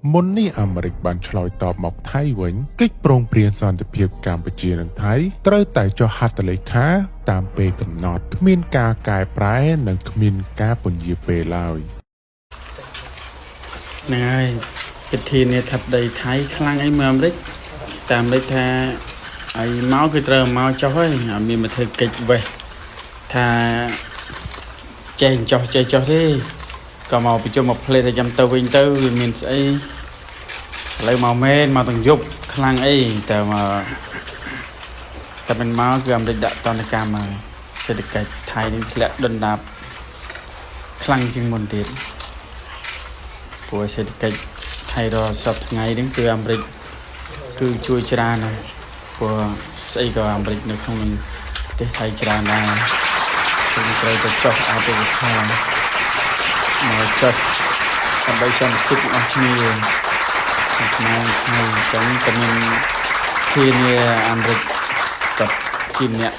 មុននេះអាមេរិកបានឆ្លើយតបមកថៃវិញកិច្ចព្រមព្រៀងសន្តិភាពកម្ពុជានិងថៃត្រូវតែចុះហត្ថលេខាតាមពេលកំណត់គ្មានការកែប្រែនិងគ្មានការពន្យាពេលឡើយហ្នឹងហើយពិធីនេះថាប្តីថៃខ្លាំងអីមើលអាមេរិកតែអាមេរិកថាឲ្យមកគឺត្រូវមកចុះហើយអត់មានមកធ្វើកិច្ចវេះថាចេះចុះទេក៏មកប្រជុំមកផ្លេតចាំទៅវិញទៅវាមានស្អីឥឡូវមកមែនមកទាំងយប់ខ្លាំងអីតែមិនមកគឺអាមេរិកដាក់តនកម្មហើយសេដ្ឋកិច្ចថៃនឹងធ្លាក់ដុនដាបខ្លាំងជាងមុនទៀតព្រោះសេដ្ឋកិច្ចថៃរសពថ្ងៃនេះគឺអាមេរិកគឺជួយច្រើនហើយព្រោះស្អីក៏អាមេរិកនៅក្នុងប្រទេសថៃច្រើនដែរគឺត្រូវតែចុះអភិវឌ្ឍមកចុះដើម្បីសន្តិភាពរបស់គ្នាក្នុងថៃចឹងតែមានធានាអាមេរិកกับជាអ្នក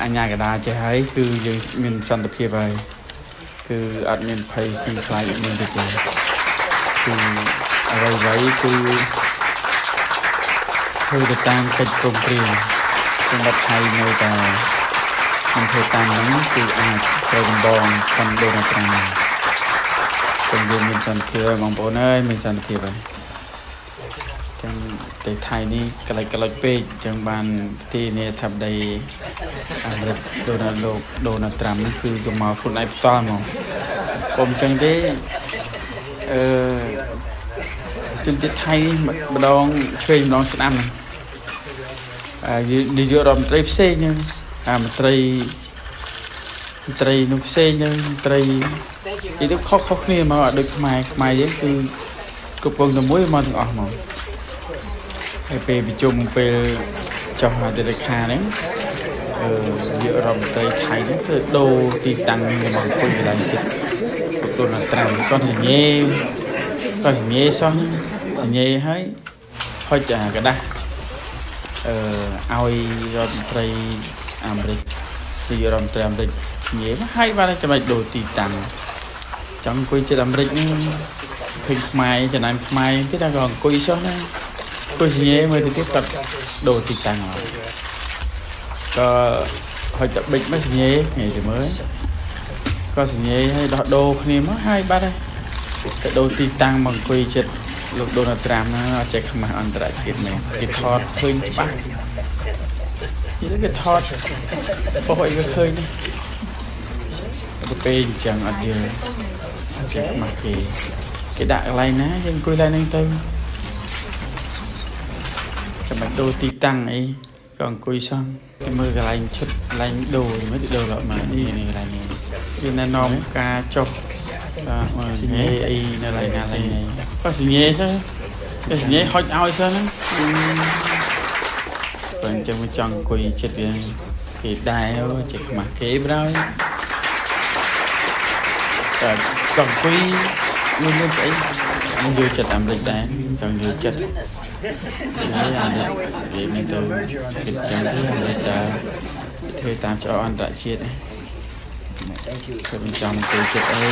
អញ្ញាកដាចេះហើយគឺយើងមានសន្តិភាពហើយគឺអត់មានភ័យនឹងខ្លាចមានទេគឺអ្វីគឺធ្វើទៅតាមកិច្ចព្រមព្រៀងសម្រាប់ថៃនៅតែមិនធ្វើតាមហ្នឹងគឺអាចត្រូវដំបងខាងដូណាល់ត្រាំចឹងយើងមានសន្តិភាពបងប្អូនអើយមានសន្តិភាពហើយចឹងប្រទេសថៃនេះក្លែកពេកចឹងបានទីនេះថាប្តីអាមេរិកដូណាល់ត្រាំនេះគឺក៏មកខ្លួនឯងផ្ទាល់ហ្មងខ្ញុំចឹងទេជំទាវថៃម្ដងឆ្វេងម្ដងស្ដាំនាយករដ្ឋមន្ត្រីផ្សេងហ្នឹងមន្ត្រីនោះផ្សេងហ្នឹងមន្ត្រីនិយាយទៅខុសគ្នាមកអត់ដូចខ្មែរយើងគឺគ្រប់គ្រងតែមួយមកទាំងអស់មកហើយពេលប្រជុំពេលចុះហត្ថលេខាហ្នឹងនាយករដ្ឋមន្ត្រីថៃហ្នឹងធ្វើដូរទីតាំងមកអង្គុយកន្លែងចិត្តដូណាល់ត្រាំគាត់សញ្ញាសោះហ្នឹងសញ្ញាហើយហុចអាกระดาษឲ្យរដ្ឋមន្ត្រីអាមេរិកនាយករដ្ឋមន្ត្រីអាមេរិកសញ្ញាហើយបានចំណុចដូរទីតាំងចង់អង្គុយចិត្តអាមេរិកហ្នឹងឃើញខ្មែរចំណាយខ្មែរទៀតតែក៏អង្គុយសោះណាអង្គុយសញ្ញាមើលទៅទៀតគាត់ដូរទីតាំងហើយក៏ហុចតែបិចមកសញ្ញាងាយទៅមើលក៏សញ្ញាឲ្យដោះដូរគ្នាមកហើយបាត់ហើយទៅដូរទីតាំងមកអង្គុយចិត្តលោកដូណាល់ត្រាំណាអត់ចេះខ្មាស់អន្តរជាតិមែនគេថតឃើញច្បាស់និយាយគេថតពោះអីក៏ឃើញដែរទៅពេលអញ្ចឹងអត់យល់ចេះខ្មាស់គេដាក់កន្លែងណាយើងអង្គុយឡើងហ្នឹងទៅចាំបាច់ដូរទីតាំងអីក៏អង្គុយសោះទៅមើលកន្លែងឈុតកន្លែងដូរមិនទៅដូរដល់មកនេះកន្លែងនេះគេណែនាំការចុះសញ្ញាអីនៅឡើយណាឡើយក៏សញ្ញាសោះសញ្ញាហុចឲ្យសោះហ្នឹងព្រោះអញ្ចឹងមិនចង់អង្គុយចិត្តវាគេដែរចេះខ្មាស់គេប្រហើយតែចង់អង្គុយមានស្អីខ្ញុំយកចិត្តអាមេរិកដែរចង់យកចិត្តហើយអាមេរិកគេមានទៅគេចឹងទេអាមេរិកតែធ្វើតាមច្បាប់អន្តរជាតិហ្នឹងគេមិនចង់ទៅចិត្តអី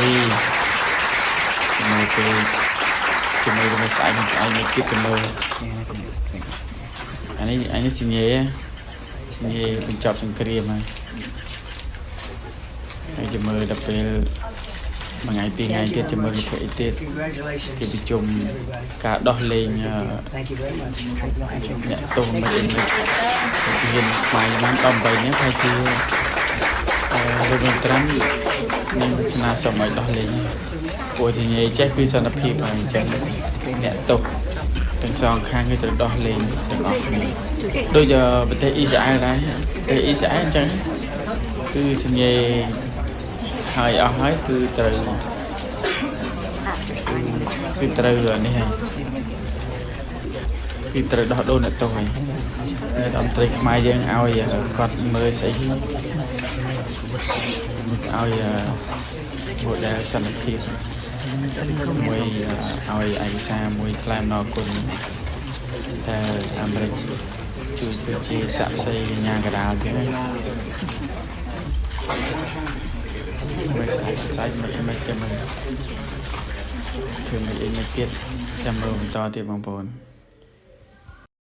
ជាមួយទៅស្អែកនេះគិតទៅមើលអានេះសញ្ញាបញ្ចប់សង្គ្រាមហើយจะមើលដល់ពេលមួយថ្ងៃពីរថ្ងៃទៀតจะមើលគេធ្វើអីទៀតគេប្រជុំការដោះលែងអ្នកទោសមិនមានខ្មែរបាន18នាក់ហើយជាលោកមន្ត្រីនឹងស្នើសុំឲ្យដោះលែងព្រោះជាញ៉ៃចេះគឺសន្តិភាពហើយអញ្ចឹងអ្នកទោសទាំងសងខាងគឺត្រូវដោះលែងទាំងអស់គ្នាដូចប្រទេសអ៊ីស្រាអែលដែរប្រទេសអ៊ីស្រាអែលអញ្ចឹងគឺសញ្ញេហើយអស់ហើយគឺត្រូវនេះហើយគឺត្រូវដោះដូរអ្នកទោសហើយរដ្ឋមន្ត្រីខ្មែរយើងឲ្យគាត់មើលស្អីឲ្យmodel សន្តិភាពមួយឲ្យឯកសារមួយថ្លែងអំណរគុណតែអាមេរិកជួយធ្វើជាសាក់សីញ៉ាកដាលចឹងមើលស្អែកមិនចាំមើល ធ្វើមិនអីមិនទៀតចាំមើលបន្តទៀតបងប្អូន